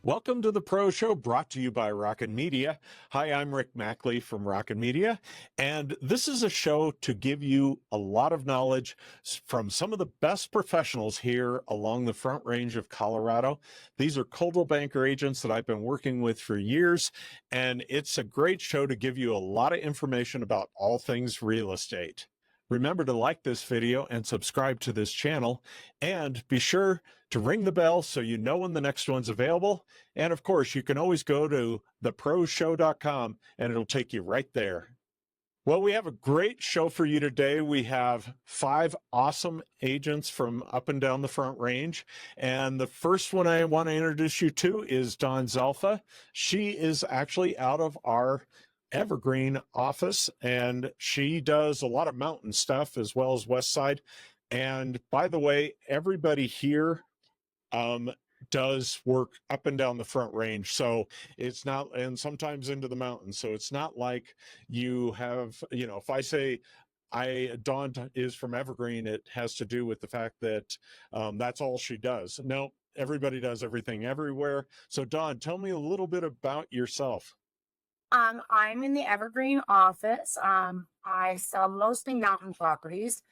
Welcome to the Pro Show, brought to you by Rockin Media. Hi, I'm Rick Machle from Rockin Media, and this is a show to give you a lot of knowledge from some of the best professionals here along the Front Range of Colorado. These are Coldwell Banker agents that I've been working with for years, and it's a great show to give you a lot of information about all things real estate. Remember to like this video and subscribe to this channel, and be sure to ring the bell so you know when the next one's available. And of course, you can always go to theproshow.com and it'll take you right there. Well, we have a great show for you today. We have 5 awesome agents from up and down the Front Range. And the first one I want to introduce you to is Dawn Zalfa. She is actually out of our Evergreen office, and she does a lot of mountain stuff as well as West Side. And by the way, everybody here does work up and down the Front Range, so it's not, and sometimes into the mountains, so it's not like you have, if I say Dawn is from Evergreen, it has to do with the fact that that's all she does. No, everybody does everything everywhere. So Dawn, tell me a little bit about yourself. I'm in the Evergreen office. I sell mostly mountain properties,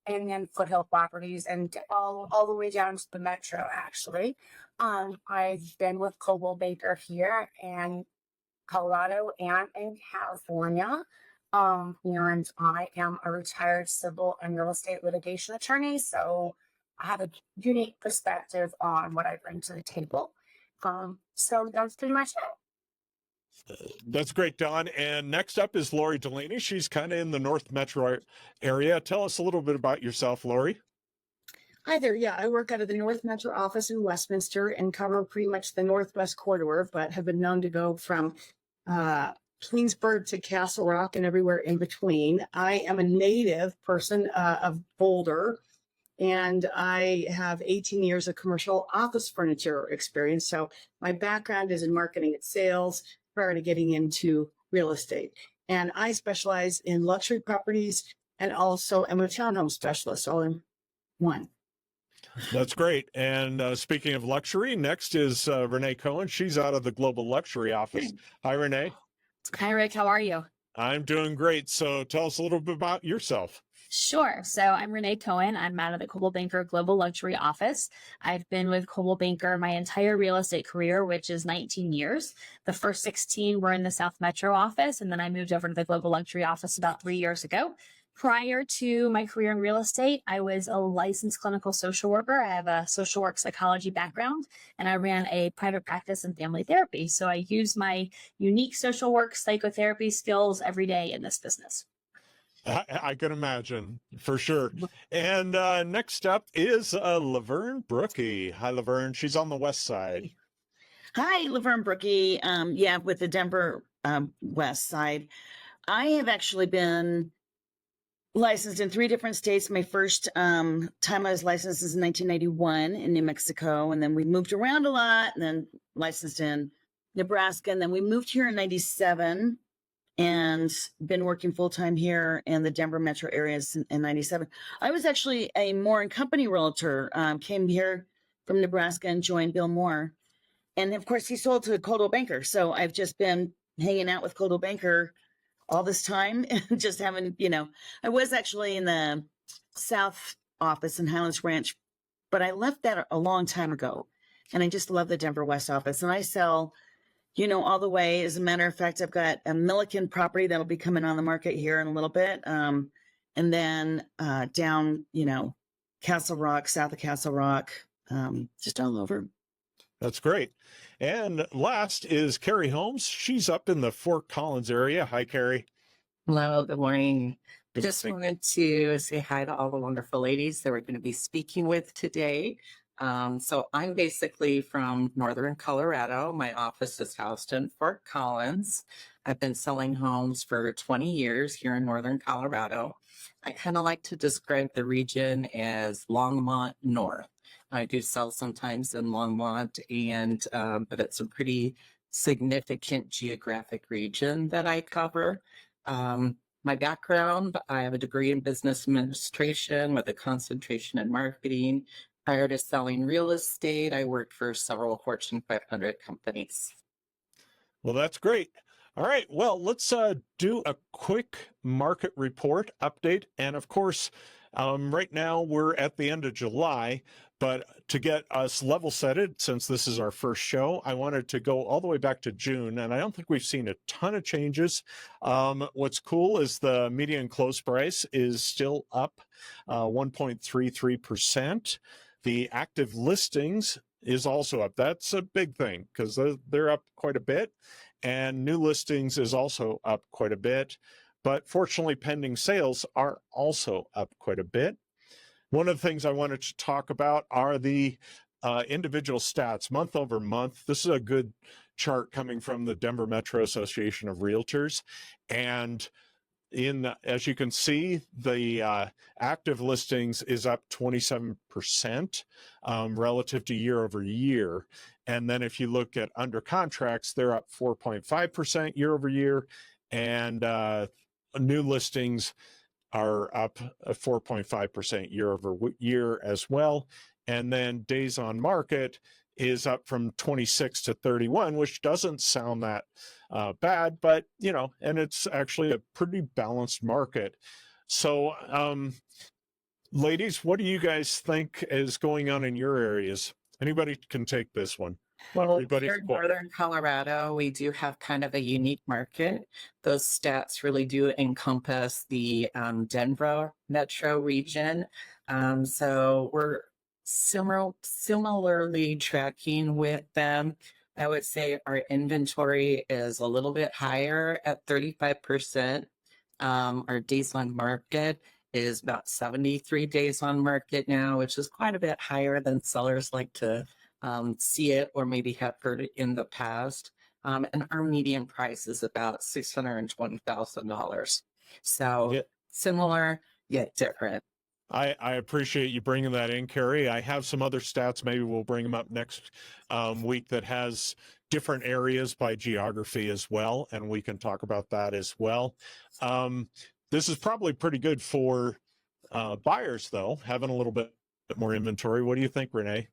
and then foothill properties, and all the way down to the metro, actually. I've been with Coldwell Banker here in Colorado and in California. And I am a retired civil and real estate litigation attorney, so I have a unique perspective on what I bring to the table. So that's pretty much it. That's great, Dawn. And next up is Lori Delaney. She's kind of in the North Metro area. Tell us a little bit about yourself, Lori. Hi there. Yeah, I work out of the North Metro office in Westminster and cover pretty much the Northwest corridor, but have been known to go from Queensburg to Castle Rock and everywhere in between. I am a native person of Boulder, and I have 18 years of commercial office furniture experience. So my background is in marketing and sales prior to getting into real estate. And I specialize in luxury properties and also am a townhome specialist, all in one. That's great. And speaking of luxury, next is Renee Cohen. She's out of the Global Luxury office. Hi, Renee. Hi, Rick. How are you? I'm doing great. So tell us a little bit about yourself. Sure. So I'm Renee Cohen. I'm out of the Coldwell Banker Global Luxury office. I've been with Coldwell Banker my entire real estate career, which is 19 years. The first 16 were in the South Metro office, and then I moved over to the Global Luxury office about 3 years ago. Prior to my career in real estate, I was a licensed clinical social worker. I have a social work psychology background, and I ran a private practice in family therapy. So I use my unique social work psychotherapy skills every day in this business. I can imagine, for sure. And next up is LaVerne Brookie. Hi, LaVerne. She's on the West Side. Hi, LaVerne Brookie. With the Denver West Side. I have actually been licensed in 3 different states. My first time I was licensed is in 1991 in New Mexico, and then we moved around a lot, and then licensed in Nebraska, and then we moved here in 97. And been working full-time here in the Denver metro areas in 97. I was actually a Moore and Company realtor, came here from Nebraska and joined Bill Moore. And of course, he sold to Coldwell Banker. So I've just been hanging out with Coldwell Banker all this time, just having, I was actually in the South office in Highlands Ranch, but I left that a long time ago. And I just love the Denver West office. And I sell all the way. As a matter of fact, I've got a Milliken property that'll be coming on the market here in a little bit. And then down, Castle Rock, south of Castle Rock, just all over. That's great. And last is Carrie Holmes. She's up in the Fort Collins area. Hi, Carrie. Hello, good morning. I just wanted to say hi to all the wonderful ladies that we're going to be speaking with today. So I'm basically from Northern Colorado. My office is housed in Fort Collins. I've been selling homes for 20 years here in Northern Colorado. I kind of like to describe the region as Longmont North. I do sell sometimes in Longmont, but it's a pretty significant geographic region that I cover. My background, I have a degree in business administration with a concentration in marketing. Prior to selling real estate, I worked for several Fortune 500 companies. Well, that's great. All right. Well, let's do a quick market report update. And of course, right now we're at the end of July, but to get us level setted, since this is our first show, I wanted to go all the way back to June, and I don't think we've seen a ton of changes. What's cool is the median close price is still up 1.33%. The active listings is also up. That's a big thing because they're up quite a bit. And new listings is also up quite a bit. But fortunately, pending sales are also up quite a bit. One of the things I wanted to talk about are the individual stats month over month. This is a good chart coming from the Denver Metro Association of Realtors. And as you can see, the active listings is up 27% relative to year over year. And then if you look at under contracts, they're up 4.5% year over year. And new listings are up 4.5% year over year as well. And then days on market is up from 26 to 31, which doesn't sound that bad, but and it's actually a pretty balanced market. So, ladies, what do you guys think is going on in your areas? Anybody can take this one. Well, Everybody's here in quiet. Northern Colorado, we do have kind of a unique market. Those stats really do encompass the Denver metro region. So we're similarly tracking with them. I would say our inventory is a little bit higher at 35%. Our days on market is about 73 days on market now, which is quite a bit higher than sellers like to see it or maybe have heard it in the past. And our median price is about $620,000. So similar yet different. I appreciate you bringing that in, Carrie. I have some other stats. Maybe we'll bring them up next week that has different areas by geography as well, and we can talk about that as well. This is probably pretty good for buyers, though, having a little bit more inventory. What do you think, Renee?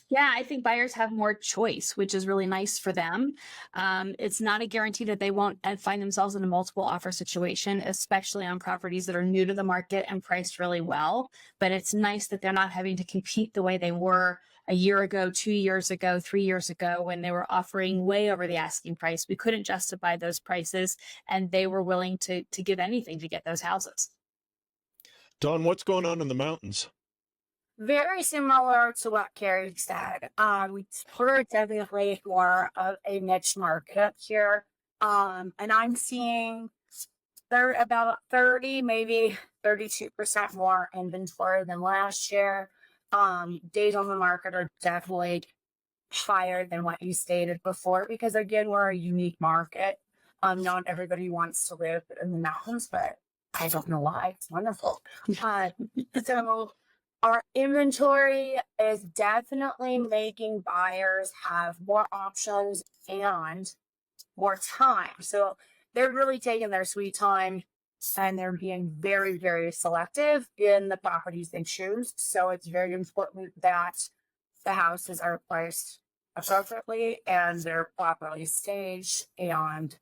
Yeah, I think buyers have more choice, which is really nice for them. It's not a guarantee that they won't find themselves in a multiple offer situation, especially on properties that are new to the market and priced really well. But it's nice that they're not having to compete the way they were a year ago, 2 years ago, 3 years ago, when they were offering way over the asking price. We couldn't justify those prices, and they were willing to give anything to get those houses. Dawn, what's going on in the mountains? Very similar to what Carrie said. We're definitely more of a niche market up here. And I'm seeing about 30, maybe 32% more inventory than last year. Days on the market are definitely higher than what you stated before, because again, we're a unique market. Not everybody wants to live in the mountains, but I don't know why. It's wonderful. So our inventory is definitely making buyers have more options and more time. So they're really taking their sweet time, and they're being very, very selective in the properties they choose. So it's very important that the houses are priced appropriately and they're properly staged. And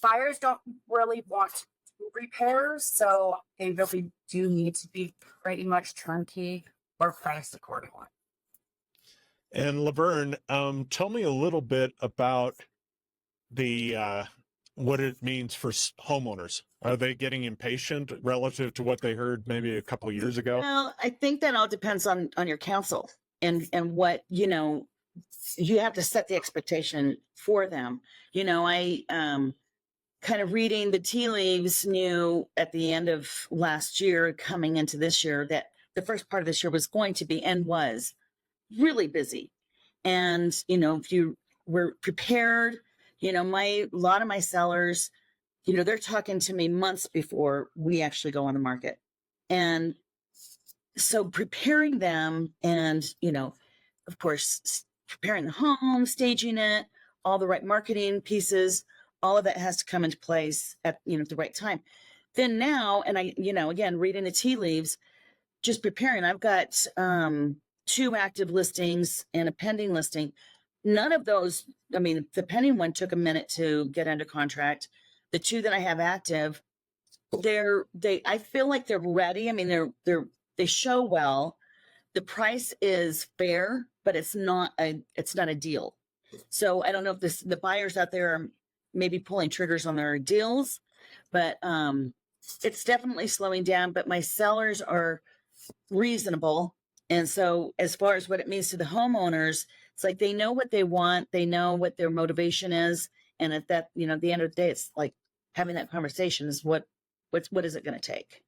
buyers don't really want repairs, so they really do need to be pretty much turnkey or priced accordingly. And LaVerne, tell me a little bit about the what it means for homeowners. Are they getting impatient relative to what they heard maybe a couple of years ago? Well, I think that all depends on your counsel and what, you have to set the expectation for them. I kind of reading the tea leaves, knew at the end of last year coming into this year that the first part of this year was going to be and was really busy. And, if you were prepared, a lot of my sellers, they're talking to me months before we actually go on the market. And so preparing them and, of course, preparing the home, staging it, all the right marketing pieces, all of that has to come into place at, the right time. Then now, and I, again, reading the tea leaves, just preparing. I've got 2 active listings and a pending listing. None of those, I mean, the pending one took a minute to get under contract. The 2 that I have active, I feel like they're ready. I mean, they show well. The price is fair, but it's not a deal. So I don't know if the buyers out there are maybe pulling triggers on their deals, but it's definitely slowing down. But my sellers are reasonable. And so as far as what it means to the homeowners, it's like they know what they want, they know what their motivation is. And at that, at the end of the day, it's like having that conversation is what is it going to take?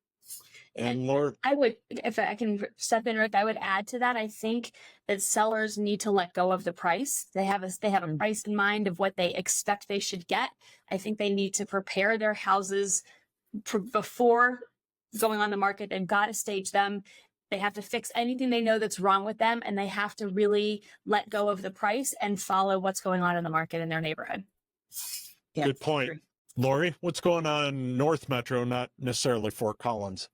And Lord, I would, if I can step in, Rick, I would add to that. I think that sellers need to let go of the price. They have a price in mind of what they expect they should get. I think they need to prepare their houses before going on the market. They've got to stage them. They have to fix anything they know that's wrong with them, and they have to really let go of the price and follow what's going on in the market in their neighborhood. Yeah, good point. Lori, what's going on in North Metro, not necessarily Fort Collins?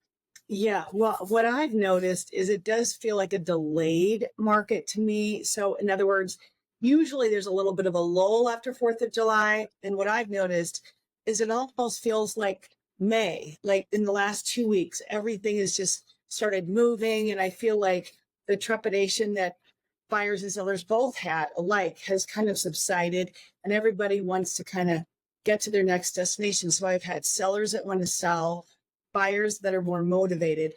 Yeah, well, what I've noticed is it does feel like a delayed market to me. So, in other words, usually there's a little bit of a lull after 4th of July. And what I've noticed is it almost feels like May, like in the last 2 weeks, everything has just started moving. And I feel like the trepidation that buyers and sellers both had alike has kind of subsided, and everybody wants to kind of get to their next destination. So I've had sellers that want to sell, buyers that are more motivated.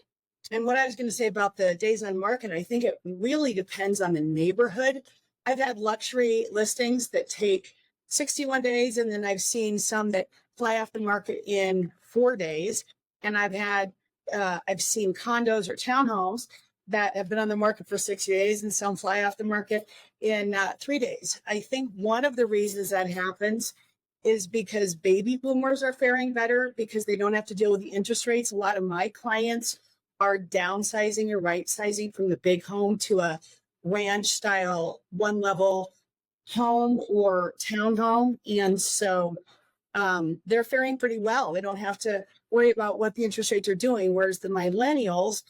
And what I was going to say about the days on market, I think it really depends on the neighborhood. I've had luxury listings that take 61 days, and then I've seen some that fly off the market in 4 days. And I've seen condos or townhomes that have been on the market for 60 days and some fly off the market in 3 days. I think one of the reasons that happens is because baby boomers are faring better because they don't have to deal with the interest rates. A lot of my clients are downsizing or right sizing from the big home to a ranch style 1-level home or townhome. And so they're faring pretty well. They don't have to worry about what the interest rates are doing, whereas the millennials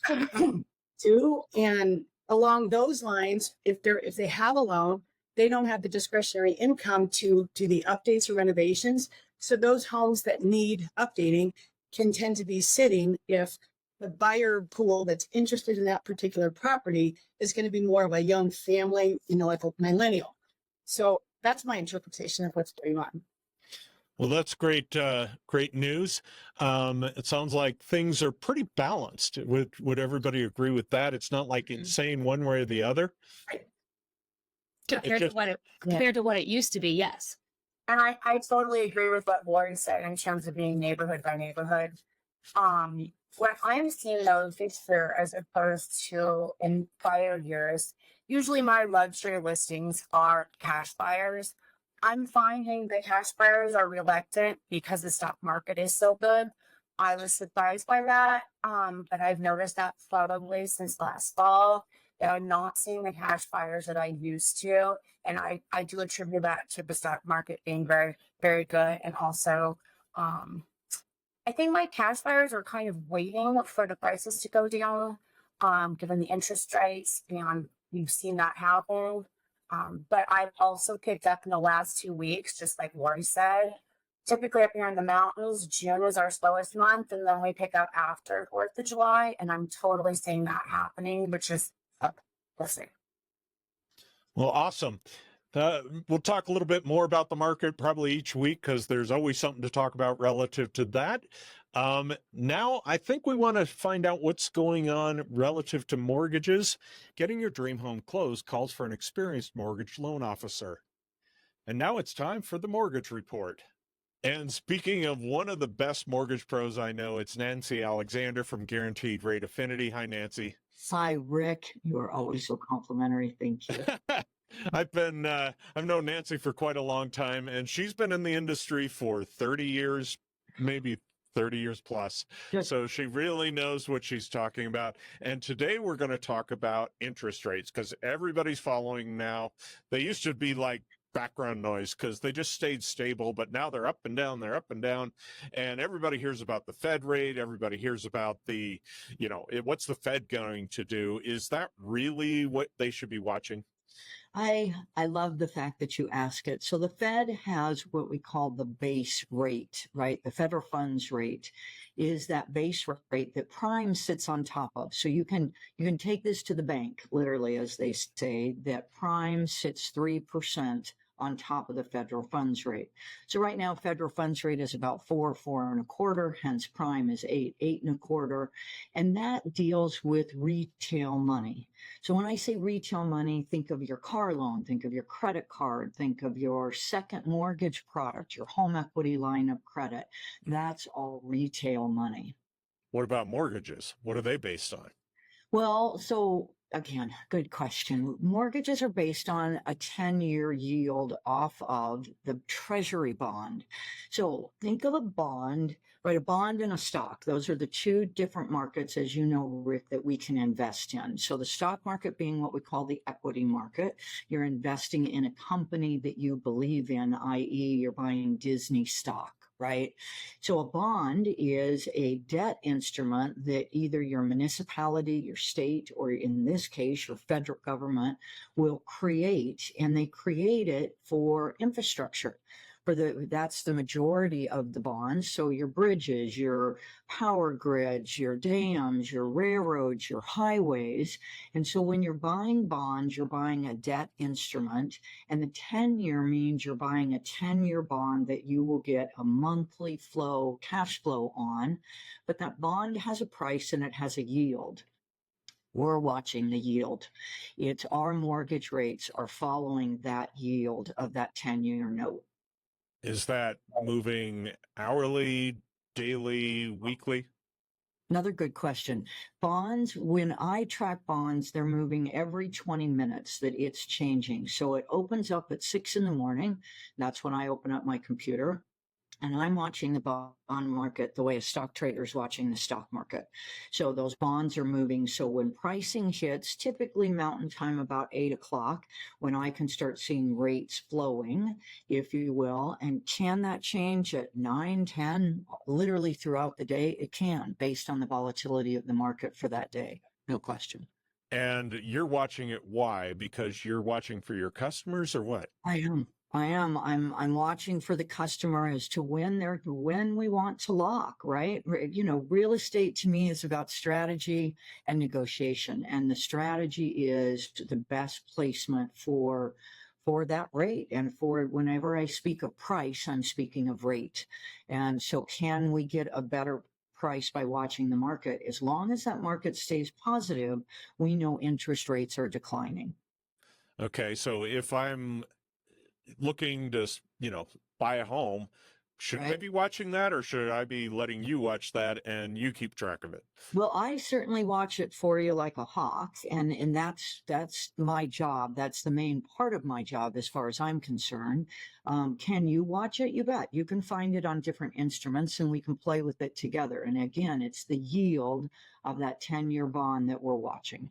do. And along those lines, if they have a loan, they don't have the discretionary income to do the updates or renovations. So those homes that need updating can tend to be sitting if the buyer pool that's interested in that particular property is going to be more of a young family, like a millennial. So that's my interpretation of what's going on. Well, that's great, great news. It sounds like things are pretty balanced. Would everybody agree with that? It's not like insane one way or the other. Compared to what it used to be, yes. And I totally agree with what Lauren said in terms of being neighborhood by neighborhood. What I'm seeing though this year as opposed to in prior years, usually my luxury listings are cash buyers. I'm finding the cash buyers are reluctant because the stock market is so good. I was surprised by that, but I've noticed that probably since last fall. I'm not seeing the cash buyers that I used to, and I do attribute that to the stock market being very, very good, and also I think my cash buyers are kind of waiting for the prices to go down, given the interest rates, and we've seen that happen. But I've also picked up in the last 2 weeks, just like Lori said, typically up here in the mountains, June is our slowest month, and then we pick up after 4th of July, and I'm totally seeing that happening, which is blessing. Well, awesome. We'll talk a little bit more about the market probably each week because there's always something to talk about relative to that. Now, I think we want to find out what's going on relative to mortgages. Getting your dream home closed calls for an experienced mortgage loan officer. And now it's time for the mortgage report. And speaking of one of the best mortgage pros I know, it's Nancy Alexander from Guaranteed Rate Affinity. Hi, Nancy. Hi, Rick. You are always so complimentary. Thank you. I've known Nancy for quite a long time, and she's been in the industry for 30 years, maybe 30 years plus. Good. So she really knows what she's talking about. And today we're going to talk about interest rates because everybody's following now. They used to be like background noise because they just stayed stable, but now they're up and down, and everybody hears about the Fed rate. Everybody hears about the, what's the Fed going to do? Is that really what they should be watching? I love the fact that you ask it. So the Fed has what we call the base rate, right? The federal funds rate is that base rate that prime sits on top of. So you can take this to the bank, literally, as they say, that prime sits 3% on top of the federal funds rate. So right now, federal funds rate is about 4.25, hence prime is 8.25, and that deals with retail money. So when I say retail money, think of your car loan, think of your credit card, think of your second mortgage product, your home equity line of credit. That's all retail money. What about mortgages? What are they based on? Well, so again, good question. Mortgages are based on a 10-year yield off of the treasury bond. So think of a bond, right? A bond and a stock. Those are the two different markets, as you know, Rick, that we can invest in. So the stock market being what we call the equity market. You're investing in a company that you believe in, i.e. you're buying Disney stock. Right? So a bond is a debt instrument that either your municipality, your state, or in this case, your federal government will create, and they create it for infrastructure. That's the majority of the bonds. So your bridges, your power grids, your dams, your railroads, your highways. And so when you're buying bonds, you're buying a debt instrument, and the 10-year means you're buying a 10-year bond that you will get a monthly flow, cash flow on. But that bond has a price and it has a yield. We're watching the yield. It's our mortgage rates are following that yield of that 10-year note. Is that moving hourly, daily, weekly? Another good question. Bonds, when I track bonds, they're moving every 20 minutes that it's changing. So it opens up at 6 in the morning. That's when I open up my computer. And I'm watching the bond market the way a stock trader is watching the stock market. So those bonds are moving. So when pricing hits, typically mountain time about 8 o'clock, when I can start seeing rates flowing, if you will. And can that change at 9, 10, literally throughout the day? It can, based on the volatility of the market for that day. No question. And you're watching it. Why? Because you're watching for your customers or what? I am. I'm watching for the customer as to when we want to lock, right? Real estate to me is about strategy and negotiation. And the strategy is the best placement for that rate. And for whenever I speak of price, I'm speaking of rate. And so can we get a better price by watching the market? As long as that market stays positive, we know interest rates are declining. Okay. So if I'm looking to, buy a home, should I be watching that, or should I be letting you watch that and you keep track of it? Well, I certainly watch it for you like a hawk, and that's my job. That's the main part of my job as far as I'm concerned. Can you watch it? You bet. You can find it on different instruments and we can play with it together. And again, it's the yield of that 10-year bond that we're watching.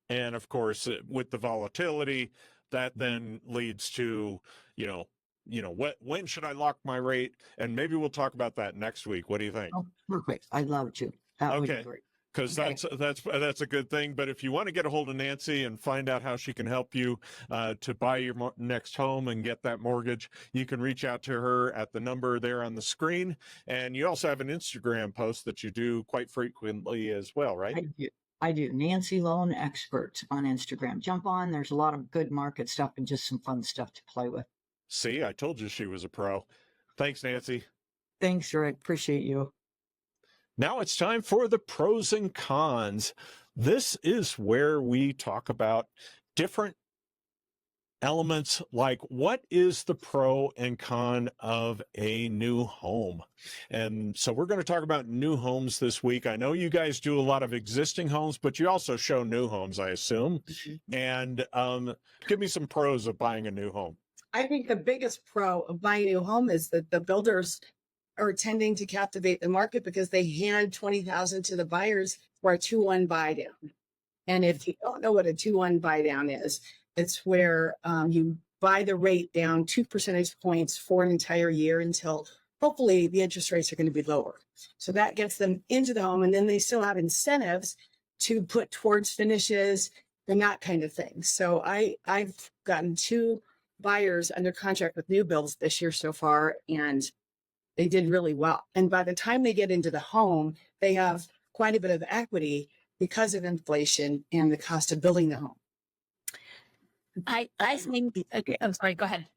And of course, with the volatility, that then leads to, when should I lock my rate? And maybe we'll talk about that next week. What do you think? Oh, perfect. I'd love to. That would be great. Because that's a good thing. But if you want to get a hold of Nancy and find out how she can help you to buy your next home and get that mortgage, you can reach out to her at the number there on the screen. And you also have an Instagram post that you do quite frequently as well, right? I do. Nancy Loan Expert on Instagram. Jump on. There's a lot of good market stuff and just some fun stuff to play with. See, I told you she was a pro. Thanks, Nancy. Thanks, Rick. Appreciate you. Now it's time for the pros and cons. This is where we talk about different elements like what is the pro and con of a new home. And so we're going to talk about new homes this week. I know you guys do a lot of existing homes, but you also show new homes, I assume. And give me some pros of buying a new home. I think the biggest pro of buying a new home is that the builders are tending to captivate the market because they hand $20,000 to the buyers for a 2-1 buy down. And if you don't know what a 2-1 buy down is, it's where you buy the rate down 2 percentage points for an entire year until hopefully the interest rates are going to be lower. So that gets them into the home, and then they still have incentives to put towards finishes and that kind of thing. So I've gotten 2 buyers under contract with new builds this year so far, and they did really well. And by the time they get into the home, they have quite a bit of equity because of inflation and the cost of building the home. I think, okay, I'm sorry, go ahead.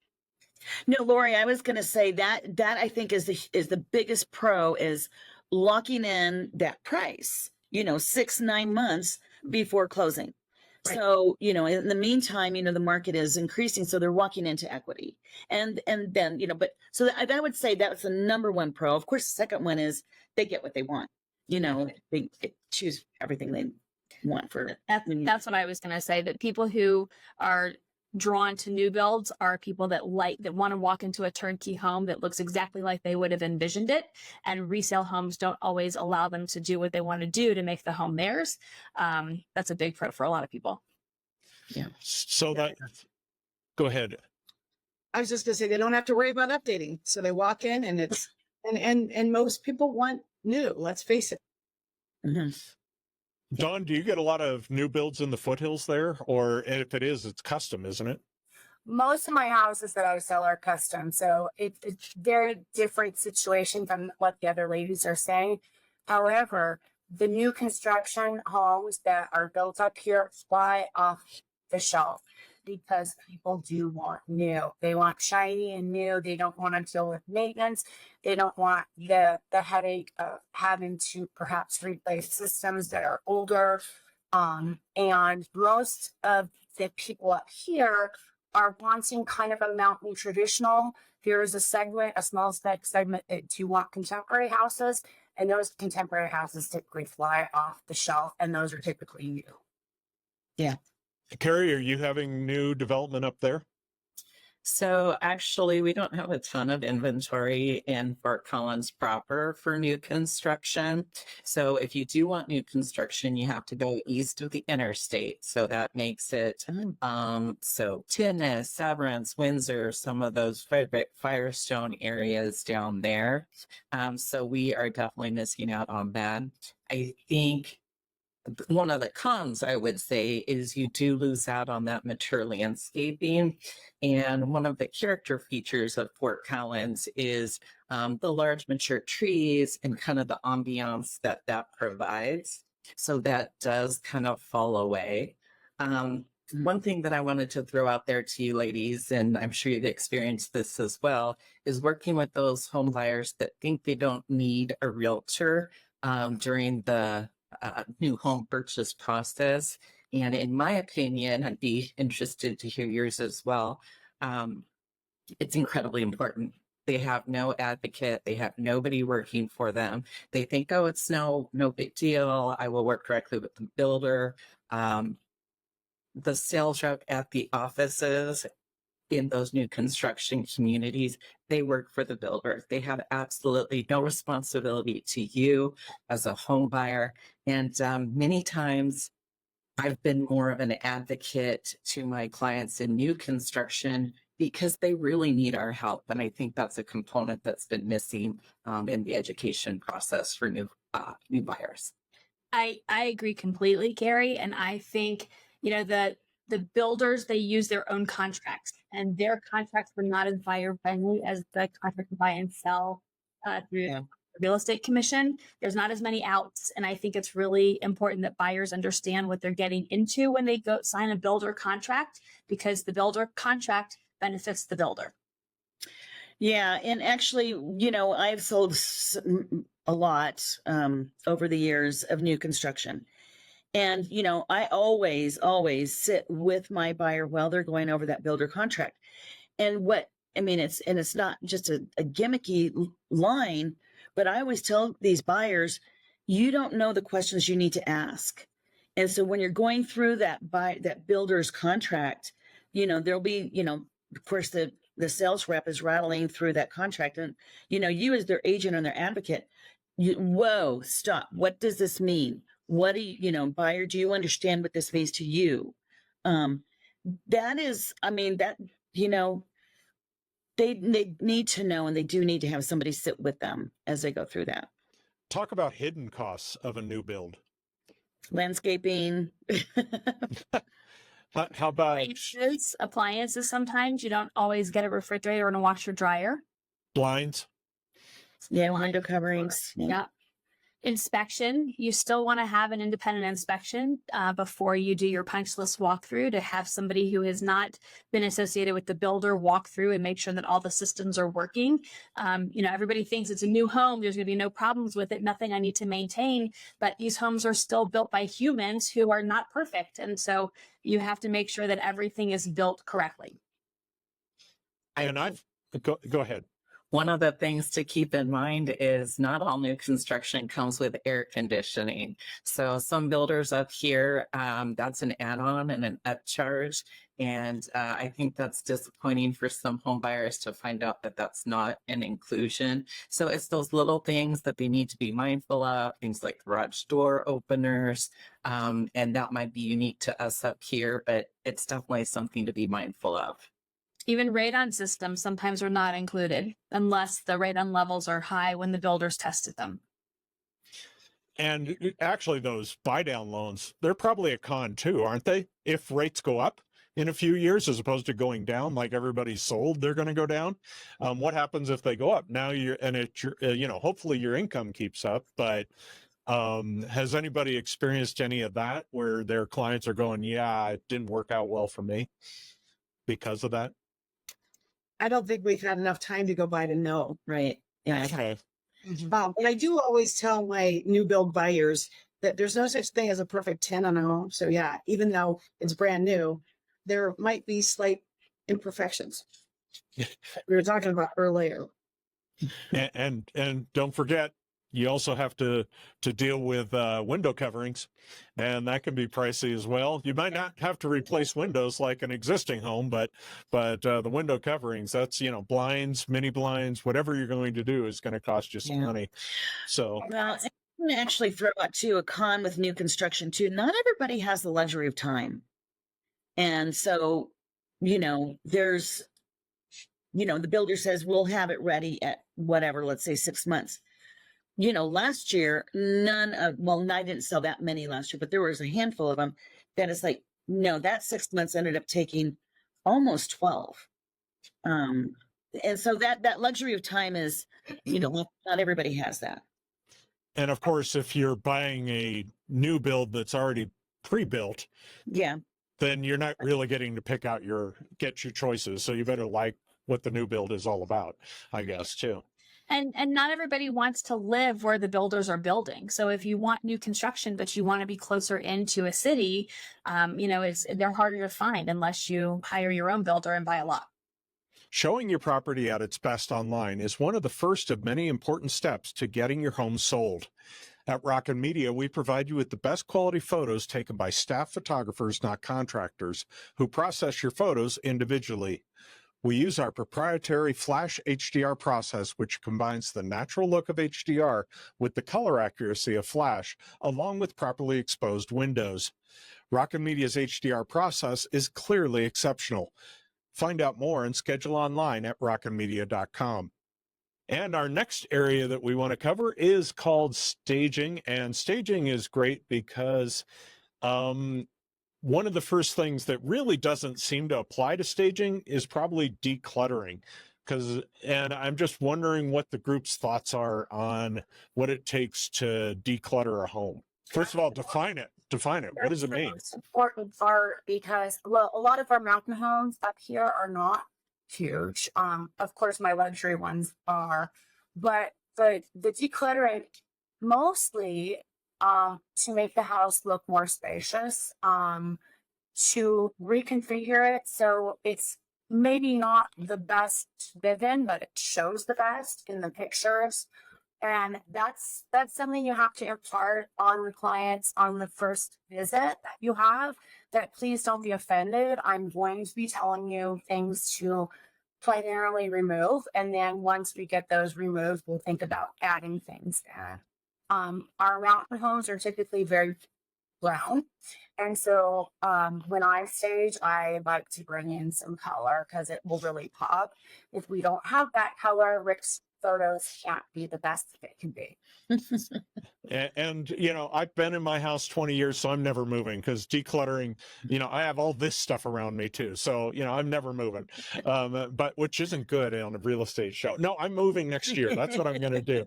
No, Lori, I was going to say that I think is the biggest pro is locking in that price, 6-9 months before closing. Right. So, in the meantime, the market is increasing. So they're walking into equity and then, but so I would say that's the number one pro. Of course, the second one is they get what they want, they choose everything they want for. That's what I was going to say, that people who are drawn to new builds are people that want to walk into a turnkey home that looks exactly like they would have envisioned it, and resale homes don't always allow them to do what they want to do to make the home theirs. That's a big pro for a lot of people. Yeah. So that, go ahead. I was just gonna say they don't have to worry about updating. So they walk in and it's and most people want new, let's face it. Mm-hmm. Dawn, do you get a lot of new builds in the foothills there? Or if it is, it's custom, isn't it? Most of my houses that I sell are custom, so it's a very different situation from what the other ladies are saying. However, the new construction homes that are built up here fly off the shelf because people do want new. They want shiny and new. They don't want to deal with maintenance. They don't want the headache of having to perhaps replace systems that are older. And most of the people up here are wanting kind of a mountain traditional. There is a small segment that do want contemporary houses, and those contemporary houses typically fly off the shelf, and those are typically new. Yeah. Carrie, are you having new development up there? So actually, we don't have a ton of inventory in Fort Collins proper for new construction. So if you do want new construction, you have to go east of the interstate. So that makes it, so Tinnis, Severance, Windsor, some of those Firestone areas down there. So we are definitely missing out on that. I think one of the cons, I would say, is you do lose out on that mature landscaping. And one of the character features of Fort Collins is the large mature trees and kind of the ambiance that provides. So that does kind of fall away. One thing that I wanted to throw out there to you ladies, and I'm sure you've experienced this as well, is working with those home buyers that think they don't need a realtor during the new home purchase process. And in my opinion, I'd be interested to hear yours as well. It's incredibly important. They have no advocate. They have nobody working for them. They think, oh, it's no big deal. I will work directly with the builder. The sales rep at the offices in those new construction communities, they work for the builder. They have absolutely no responsibility to you as a home buyer. And many times I've been more of an advocate to my clients in new construction because they really need our help. And I think that's a component that's been missing in the education process for new buyers. I agree completely, Carrie. And I think, the builders, they use their own contracts, and their contracts were not as buyer friendly as the contract to buy and sell through the real estate commission. There's not as many outs. And I think it's really important that buyers understand what they're getting into when they go sign a builder contract, because the builder contract benefits the builder. Yeah. And actually, I've sold a lot over the years of new construction. And, I always sit with my buyer while they're going over that builder contract. And it's not just a gimmicky line, but I always tell these buyers, you don't know the questions you need to ask. And so when you're going through that builder's contract, there'll be, of course, the sales rep is rattling through that contract, and, you as their agent and their advocate, whoa, stop. What does this mean? What do you, buyer, do you understand what this means to you? That you know, they need to know, and they do need to have somebody sit with them as they go through that. Talk about hidden costs of a new build. Landscaping. How about Appliances, sometimes you don't always get a refrigerator and a washer dryer. blinds? Yeah, window coverings. Yeah. Inspection, you still want to have an independent inspection before you do your punch list walkthrough, to have somebody who has not been associated with the builder walk through and make sure that all the systems are working. Everybody thinks it's a new home, there's going to be no problems with it, nothing I need to maintain, but these homes are still built by humans who are not perfect. And so you have to make sure that everything is built correctly. Go ahead. One of the things to keep in mind is not all new construction comes with air conditioning. So some builders up here, that's an add-on and an upcharge. And I think that's disappointing for some home buyers to find out that that's not an inclusion. So it's those little things that they need to be mindful of, things like garage door openers. And that might be unique to us up here, but it's definitely something to be mindful of. Even radon systems sometimes are not included unless the radon levels are high when the builders tested them. And actually, those buy-down loans, they're probably a con too, aren't they? If rates go up in a few years as opposed to going down, like everybody's sold, they're going to go down. What happens if they go up? Now hopefully your income keeps up, but has anybody experienced any of that where their clients are going, yeah, it didn't work out well for me because of that? I don't think we've had enough time to go by to know. Right. Yeah. Okay. And I do always tell my new build buyers that there's no such thing as a perfect 10 on a home. So yeah, even though it's brand new, there might be slight imperfections. We were talking about earlier. And don't forget, you also have to deal with window coverings, and that can be pricey as well. You might not have to replace windows like an existing home, but the window coverings, that's, blinds, mini blinds, whatever you're going to do is going to cost you some money. So, well, I'm going to actually throw out too a con with new construction too. Not everybody has the luxury of time. And so, there's, the builder says, we'll have it ready at whatever, let's say 6 months. Last year, I didn't sell that many last year, but there was a handful of them that it's like, no, that 6 months ended up taking almost 12. And so that luxury of time is, not everybody has that. and of course, if you're buying a new build that's already pre-built, Yeah. then you're not really getting to get your choices. So you better like what the new build is all about, I guess, too. And not everybody wants to live where the builders are building. So if you want new construction, but you want to be closer into a city, they're harder to find unless you hire your own builder and buy a lot. Showing your property at its best online is one of the first of many important steps to getting your home sold. At Rockin Media, we provide you with the best quality photos taken by staff photographers, not contractors, who process your photos individually. We use our proprietary FlashHDR process, which combines the natural look of HDR with the color accuracy of Flash, along with properly exposed windows. Rockin Media's HDR process is clearly exceptional. Find out more and schedule online at rockinmedia.com. And our next area that we want to cover is called staging. And staging is great because one of the first things that really doesn't seem to apply to staging is probably decluttering. And I'm just wondering what the group's thoughts are on what it takes to declutter a home. First of all, define it. What does it mean? It's important part because a lot of our mountain homes up here are not huge. Of course, my luxury ones are, but the decluttering mostly to make the house look more spacious, to reconfigure it so it's maybe not the best vision, but it shows the best in the pictures. And that's something you have to impart on the clients on the first visit that you have, that please don't be offended. I'm going to be telling you things to primarily remove. And then once we get those removed, we'll think about adding things in. Our mountain homes are typically very brown. And so when I stage, I like to bring in some color because it will really pop. If we don't have that color, Rick's photos can't be the best it can be. And, you know, I've been in my house 20 years, so I'm never moving because decluttering, you know, I have all this stuff around me too. So, you know, I'm never moving, but which isn't good on a real estate show. No, I'm moving next year. That's what I'm going to do.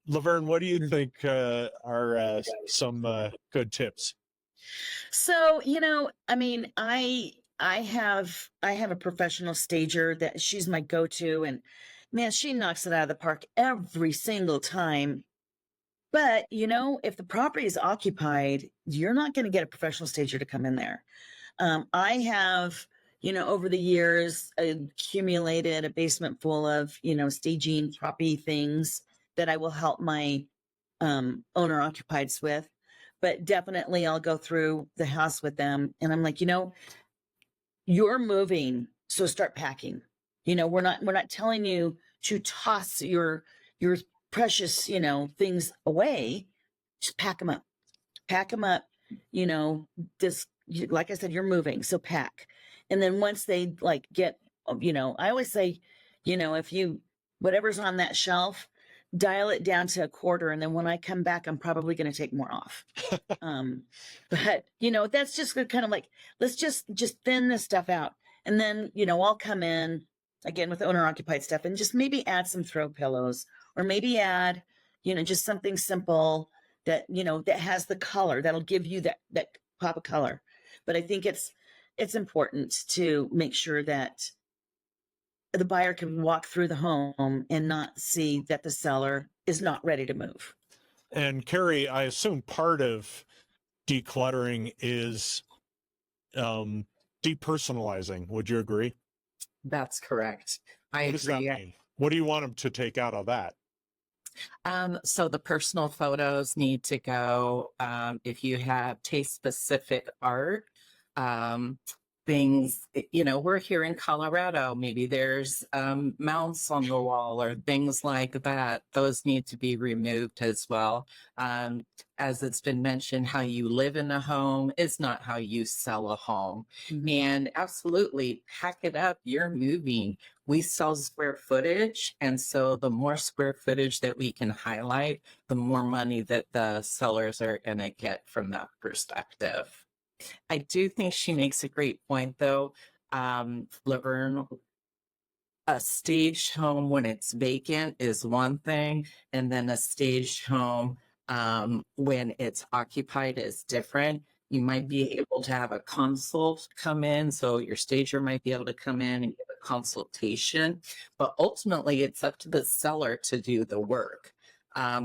LaVerne, what do you think are some good tips? So, you know, I mean, I have a professional stager that she's my go-to, and man, she knocks it out of the park every single time. But, you know, if the property is occupied, you're not going to get a professional stager to come in there. I have, you know, over the years accumulated a basement full of, you know, staging proppy things that I will help my owner occupieds with. But definitely I'll go through the house with them and I'm like, you know, you're moving, so start packing. You know, we're not telling you to toss your precious, you know, things away. Just pack them up. You know, just like I said, you're moving, so pack. And then once they like get, you know, I always say, you know, if you whatever's on that shelf, dial it down to a quarter, and then when I come back, I'm probably going to take more off. But you know, that's just kind of like, let's just thin this stuff out, and then you know, I'll come in again with owner occupied stuff, and just maybe add some throw pillows, or maybe add, you know, just something simple that you know that has the color that'll give you that pop of color. But I think it's important to make sure that the buyer can walk through the home and not see that the seller is not ready to move. And Carrie, I assume part of decluttering is depersonalizing. Would you agree? That's correct. I What does that agree. mean? What do you want them to take out of that? So the personal photos need to go. If you have taste specific art, things, you know, we're here in Colorado, maybe there's mounts on the wall or things like that. Those need to be removed as well. As it's been mentioned, how you live in a home is not how you sell a home. And absolutely, pack it up. You're moving. We sell square footage. And so the more square footage that we can highlight, the more money that the sellers are going to get from that perspective. I do think she makes a great point, though. LaVerne, a staged home when it's vacant is one thing, and then a staged home when it's occupied is different. You might be able to have a consult come in, so your stager might be able to come in and give a consultation, but ultimately it's up to the seller to do the work.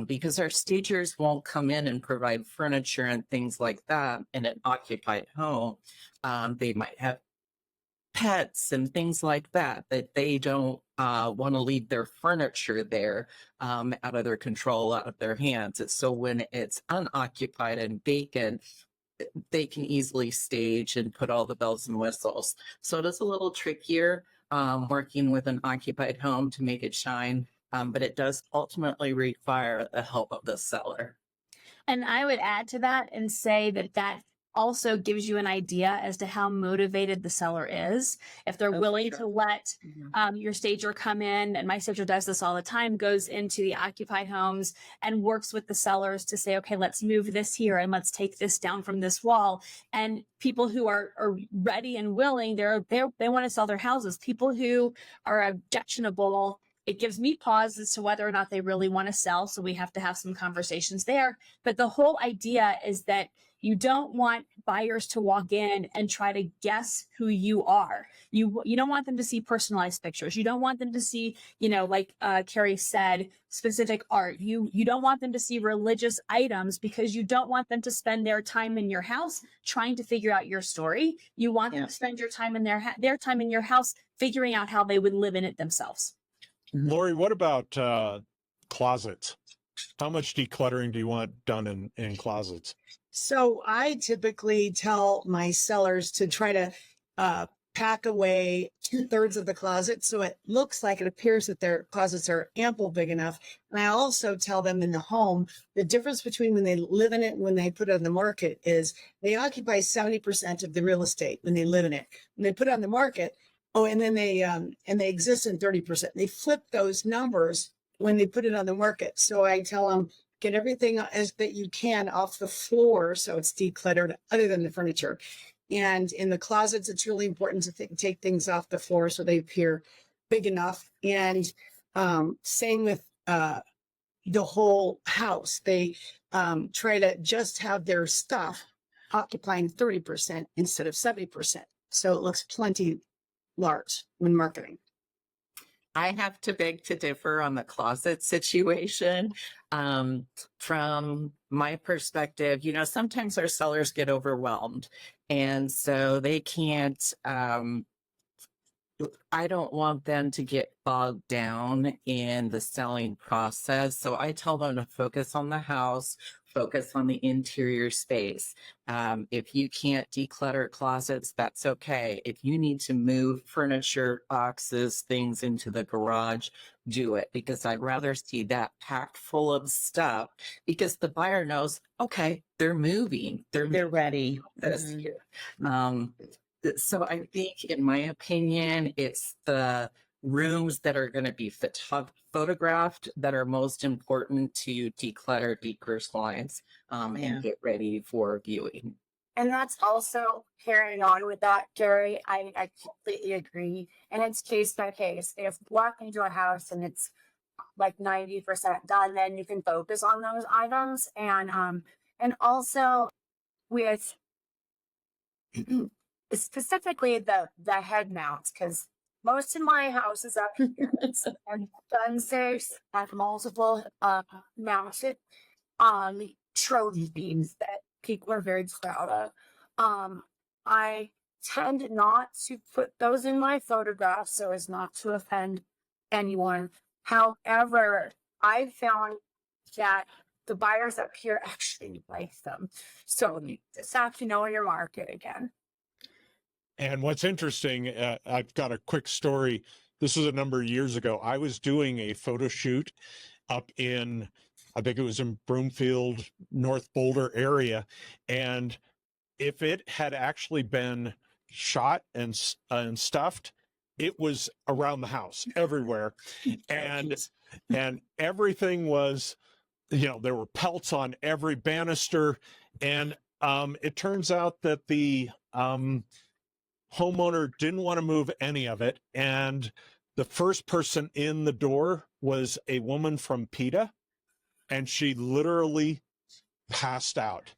Because our stagers won't come in and provide furniture and things like that in an occupied home. They might have pets and things like that they don't want to leave their furniture there out of their control, out of their hands. So when it's unoccupied and vacant, they can easily stage and put all the bells and whistles. So it is a little trickier working with an occupied home to make it shine. But it does ultimately require the help of the seller. And I would add to that and say that also gives you an idea as to how motivated the seller is. If they're willing to let your stager come in, and my stager does this all the time, goes into the occupied homes and works with the sellers to say, okay, let's move this here and let's take this down from this wall. And people who are ready and willing, they want to sell their houses. People who are objectionable, it gives me pause as to whether or not they really want to sell. So we have to have some conversations there. But the whole idea is that you don't want buyers to walk in and try to guess who you are. You don't want them to see personalized pictures. You don't want them to see, you know, like Carrie said, specific art. You don't want them to see religious items because you don't want them to spend their time in your house trying to figure out your story. You want them to spend your time in their time in your house figuring out how they would live in it themselves. Lori, what about closets? How much decluttering do you want done in closets? So I typically tell my sellers to try to pack away 2/3 of the closet. So it looks like, it appears that their closets are ample big enough. And I also tell them in the home, the difference between when they live in it and when they put it on the market is they occupy 70% of the real estate when they live in it. When they put it on the market, and then they exist in 30%. They flip those numbers when they put it on the market. So I tell them, get everything as that you can off the floor so it's decluttered other than the furniture. And in the closets, it's really important to take things off the floor so they appear big enough. And same with the whole house. They try to just have their stuff occupying 30% instead of 70%. So it looks plenty large when marketing. I have to beg to differ on the closet situation. From my perspective, sometimes our sellers get overwhelmed, and so they can't, I don't want them to get bogged down in the selling process. So I tell them to focus on the house, focus on the interior space. If you can't declutter closets, that's okay. If you need to move furniture, boxes, things into the garage, do it, because I'd rather see that packed full of stuff, because the buyer knows, okay, they're moving. They're ready. This year. So I think, in my opinion, it's the rooms that are going to be photographed that are most important to declutter, depersonalize, and get ready for viewing. And that's also carrying on with that, Carrie. I completely agree. And it's case by case. If you walk into a house and it's like 90% done, then you can focus on those items. And also with specifically the head mounts, because most of my house is up here and downstairs have multiple mounted trophy beams that people are very proud of. I tend not to put those in my photographs so as not to offend anyone. However, I found that the buyers up here actually like them. So you just have to know your market again. And what's interesting, I've got a quick story. This was a number of years ago. I was doing a photo shoot up in, I think it was in Broomfield, North Boulder area. And if it had actually been shot and stuffed, it was around the house everywhere. And everything was, there were pelts on every banister. And it turns out that the homeowner didn't want to move any of it. And the first person in the door was a woman from PETA. And she literally passed out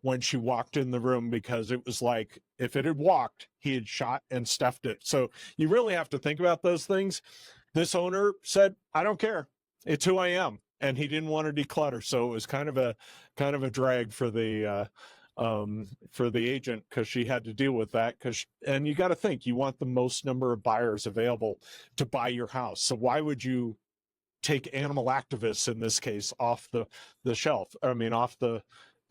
when she walked in the room, because it was like, if it had walked, he had shot and stuffed it. So you really have to think about those things. This owner said, I don't care. It's who I am. And he didn't want to declutter. So it was kind of a drag for the agent, because she had to deal with that. And you got to think, you want the most number of buyers available to buy your house. So why would you take animal activists in this case off the shelf? I mean, off the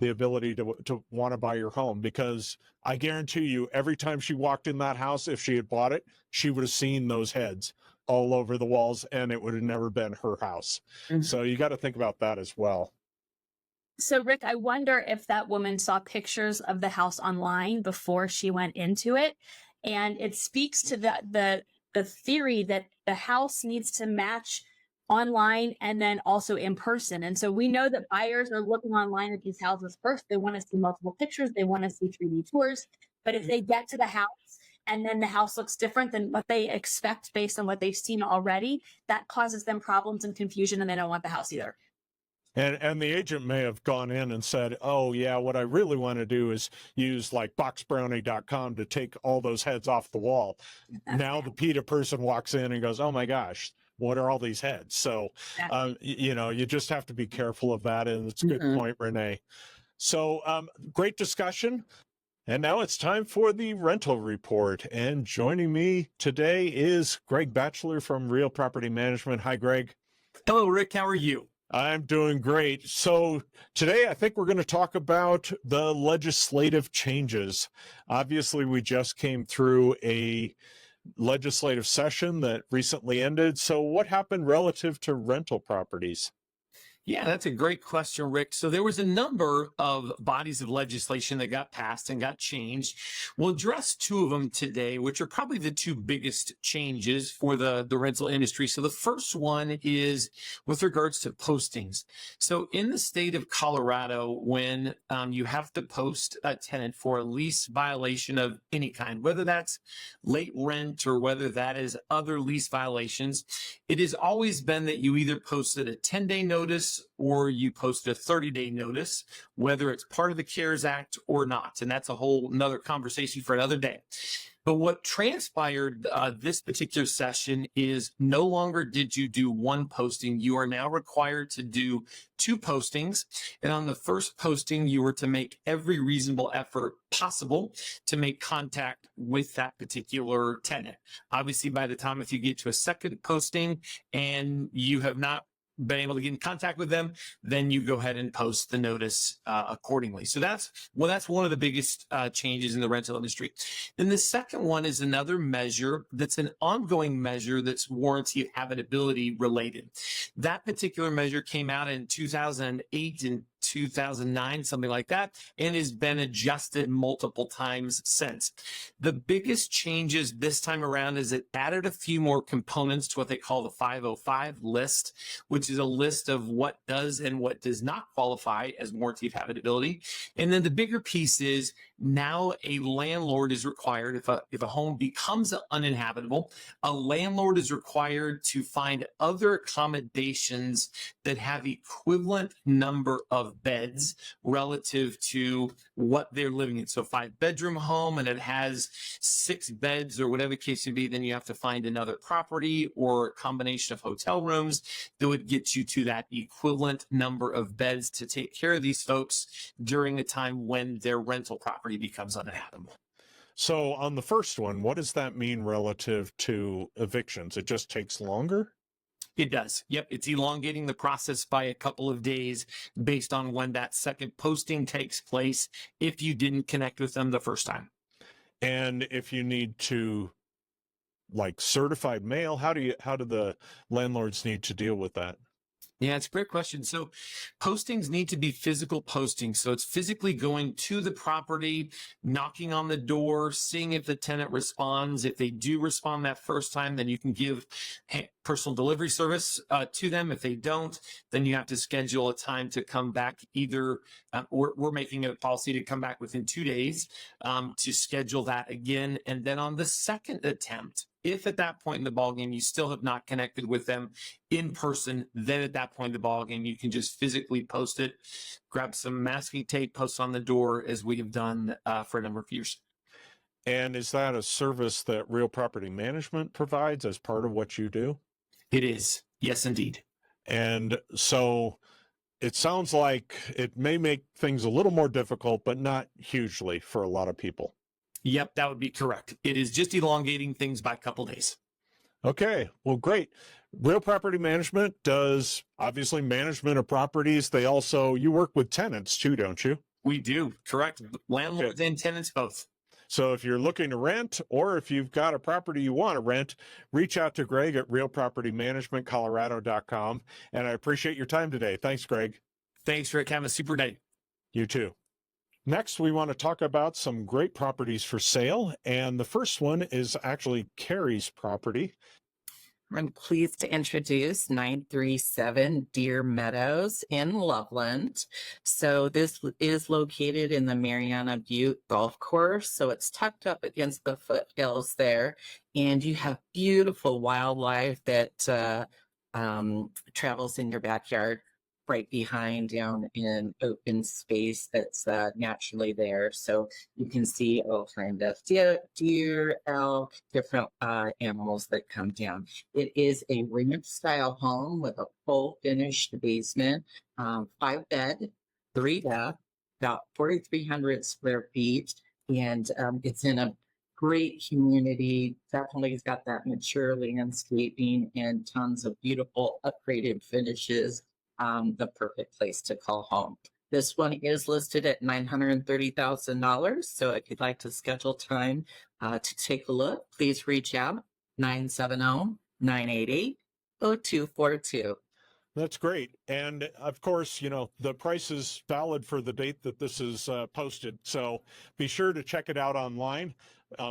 ability to want to buy your home, because I guarantee you, every time she walked in that house, if she had bought it, she would have seen those heads all over the walls, and it would have never been her house. Mm-hmm. So you got to think about that as well. So, Rick, I wonder if that woman saw pictures of the house online before she went into it. And it speaks to the theory that the house needs to match online and then also in person. And so we know that buyers are looking online at these houses first. They want to see multiple pictures. They want to see 3D tours. But if they get to the house and then the house looks different than what they expect based on what they've seen already, that causes them problems and confusion, and they don't want the house either. And the agent may have gone in and said, oh, yeah, what I really want to do is use like boxbrownie.com to take all those heads off the wall. Now the PETA person walks in and goes, oh, my gosh, what are all these heads? So, you just have to be careful of that. And it's a good point, Renee. So great discussion. And now it's time for the rental report. And joining me today is Greg Batchelor from Real Property Management. Hi, Greg. Hello, Rick. How are you? I'm doing great. So today I think we're going to talk about the legislative changes. Obviously, we just came through a legislative session that recently ended. So what happened relative to rental properties? Yeah, that's a great question, Rick. So there was a number of bodies of legislation that got passed and got changed. We'll address two of them today, which are probably the two biggest changes for the rental industry. So the first one is with regards to postings. So in the state of Colorado, when you have to post a tenant for a lease violation of any kind, whether that's late rent or whether that is other lease violations, it has always been that you either posted a 10-day notice or you posted a 30-day notice, whether it's part of the CARES Act or not. And that's a whole nother conversation for another day. But what transpired this particular session is no longer did you do one posting. You are now required to do two postings. And on the first posting, you were to make every reasonable effort possible to make contact with that particular tenant. Obviously, by the time if you get to a second posting and you have not been able to get in contact with them, then you go ahead and post the notice accordingly. So that's one of the biggest changes in the rental industry. Then the second one is another measure that's an ongoing measure that's warranty of habitability related. That particular measure came out in 2008 and 2009, something like that, and has been adjusted multiple times since. The biggest changes this time around is it added a few more components to what they call the 505 list, which is a list of what does and what does not qualify as warranty of habitability. And then the bigger piece is now a landlord is required, if a home becomes uninhabitable, a landlord is required to find other accommodations that have equivalent number of beds relative to what they're living in. So 5-bedroom home and it has 6 beds or whatever the case may be, then you have to find another property or a combination of hotel rooms that would get you to that equivalent number of beds to take care of these folks during a time when their rental property becomes uninhabitable. So on the first one, what does that mean relative to evictions? It just takes longer? It does. Yep. It's elongating the process by a couple of days based on when that second posting takes place if you didn't connect with them the first time. And if you need to, like, certified mail, how do the landlords need to deal with that? Yeah, it's a great question. So postings need to be physical postings. So it's physically going to the property, knocking on the door, seeing if the tenant responds. If they do respond that first time, then you can give personal delivery service to them. If they don't, then you have to schedule a time to come back. Either we're making it a policy to come back within 2 days to schedule that again. And then on the second attempt, if at that point in the ballgame you still have not connected with them in person, then at that point in the ballgame you can just physically post it, grab some masking tape, post on the door, as we have done for a number of years. And is that a service that Real Property Management provides as part of what you do? It is. Yes, indeed. And so it sounds like it may make things a little more difficult, but not hugely for a lot of people. Yep, that would be correct. It is just elongating things by a couple days. Okay, well, great. Real Property Management does obviously management of properties. You work with tenants too, don't you? We do, correct. Landlords and tenants both. So if you're looking to rent, or if you've got a property you want to rent, reach out to Greg at realpropertymanagementcolorado.com. And I appreciate your time today. Thanks, Greg. Thanks, Rick. Have a super day. You too. Next, we want to talk about some great properties for sale. And the first one is actually Carrie's property. I'm pleased to introduce 937 Deer Meadows in Loveland. So this is located in the Mariana Butte Golf Course. So it's tucked up against the foothills there. And you have beautiful wildlife that travels in your backyard right behind down in open space that's naturally there. So you can see all kinds of deer, elk, different animals that come down. It is a ranch style home with a full finished basement, 5-bed, 3-bath, about 4,300 square feet. And it's in a great community. Definitely has got that mature landscaping and tons of beautiful upgraded finishes the perfect place to call home. This one is listed at $930,000. So if you'd like to schedule time to take a look, please reach out 970-988-0242. That's great. And of course, you know, the price is valid for the date that this is posted. So be sure to check it out online.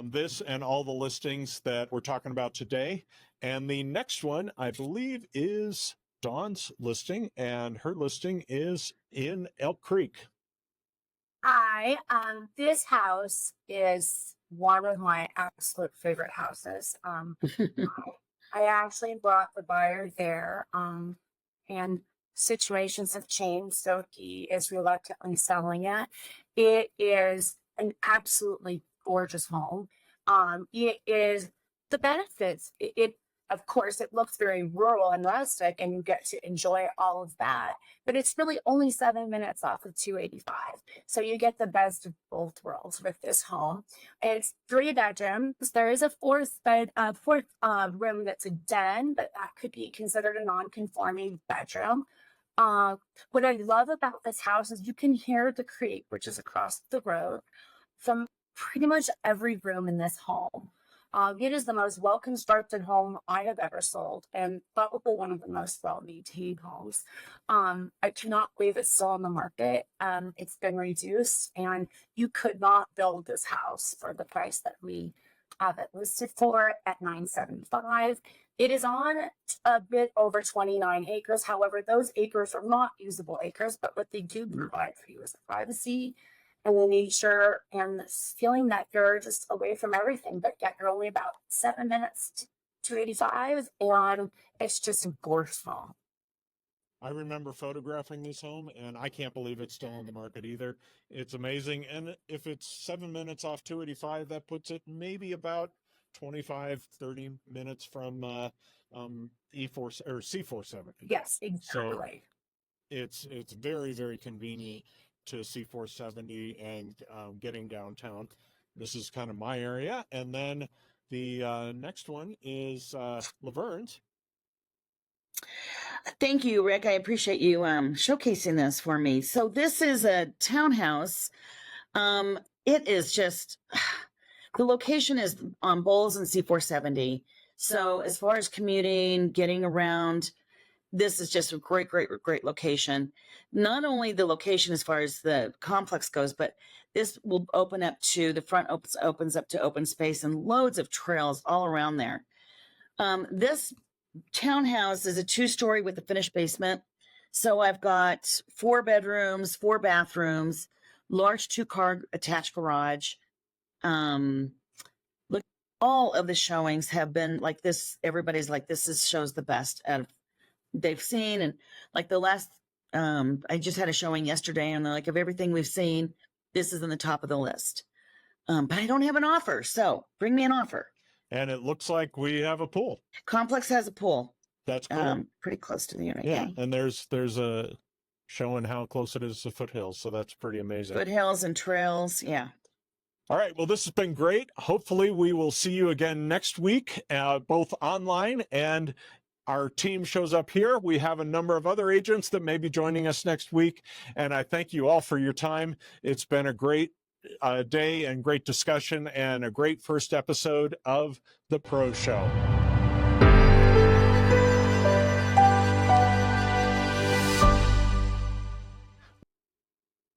This and all the listings that we're talking about today. And the next one, I believe, is Dawn's listing, and her listing is in Elk Creek. Hi, this house is one of my absolute favorite houses. I actually brought the buyer there, and situations have changed, so he is reluctantly selling it. It is an absolutely gorgeous home. It is the benefits. Of course, it looks very rural and rustic, and you get to enjoy all of that. But it's really only 7 minutes off of 285. So you get the best of both worlds with this home. It's 3 bedrooms. There is a fourth room that's a den, but that could be considered a non-conforming bedroom. What I love about this house is you can hear the creek, which is across the road, from pretty much every room in this home. It is the most well-constructed home I have ever sold, and probably one of the most well-maintained homes. I cannot believe it's still on the market. It's been reduced, and you could not build this house for the price that we have it listed for at $975. It is on a bit over 29 acres. However, those acres are not usable acres, but what they do provide for you is the privacy and the nature and this feeling that you're just away from everything, but yet you're only about 7 minutes to 285, and it's just a gorgeous home. I remember photographing this home, and I can't believe it's still on the market either. It's amazing. And if it's 7 minutes off 285, that puts it maybe about 25, 30 minutes from E4 or C470. Yes, exactly. So it's very, very convenient to C470 and getting downtown. This is kind of my area. And then the next one is LaVerne's. Thank you, Rick. I appreciate you showcasing this for me. So this is a townhouse. It is just, the location is on Bowles and C470. So as far as commuting, getting around, this is just a great, great, great location. Not only the location as far as the complex goes, but this will open up to, the front opens up to open space and loads of trails all around there. This townhouse is a 2-story with a finished basement. So I've got 4 bedrooms, 4 bathrooms, large 2-car attached garage. Look, all of the showings have been like this. Everybody's like, shows the best out of they've seen. And like the last, I just had a showing yesterday, and they're like, of everything we've seen, this is in the top of the list. But I don't have an offer, so bring me an offer. And it looks like we have a pool. Complex has a pool. That's cool. Pretty close to the unit. Yeah, and there's a showing how close it is to foothills, so that's pretty amazing. Foothills and trails, yeah. All right, well, this has been great. Hopefully we will see you again next week, both online and our team shows up here. We have a number of other agents that may be joining us next week, and I thank you all for your time. It's been a great day and great discussion and a great first episode of The Pro Show.